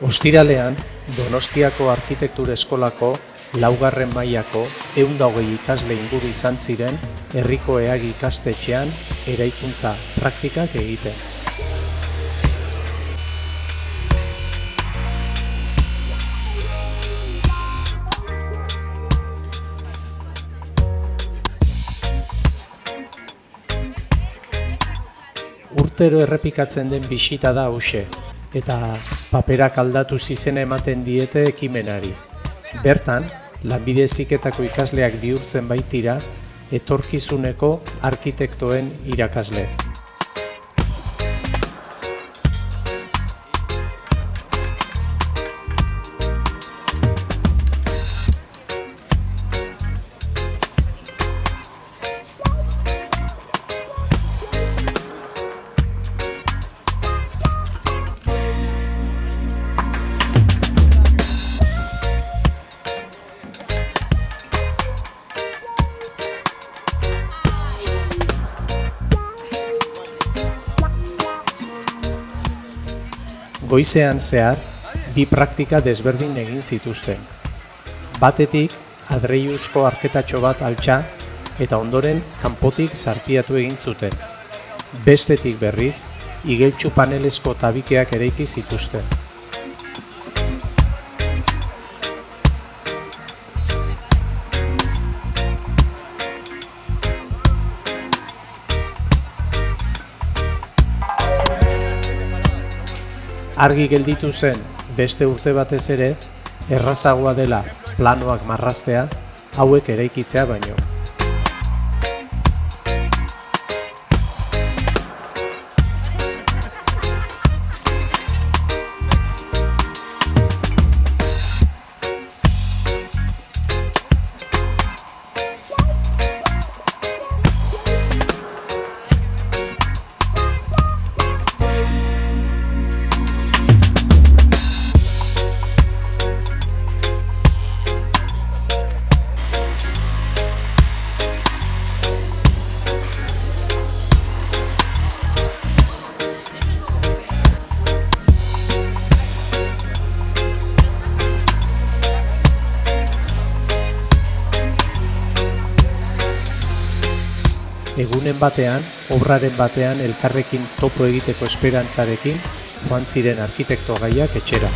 Ostiralean, Donostiako Arkitektura Eskolako laugarren mailako 120 ikasle inguru izan ziren herriko Eagi ikastetxean eraikuntza praktikak egiten. Urtero errepikatzen den bisita da hauxe, eta paperak aldatu izena ematen diete ekimenari. Bertan, lanbide heziketako ikasleak bihurtzen baitira, etorkizuneko arkitektoen irakasle. Goizean zehar, bi praktika desberdin egin zituzten. Batetik, adreiuzko arketatxo bat altxa eta ondoren kanpotik zarpiatu egin zuten. Bestetik berriz, igeltsu panelezko tabikeak eraiki zituzten. Argi gelditu zen, beste urte batez ere, errazagoa dela planoak marraztea, hauek eraikitzea baino. Egunen batean, obraren batean elkarrekin topo egiteko esperantzarekin joan ziren arkitekto gaiak etxera.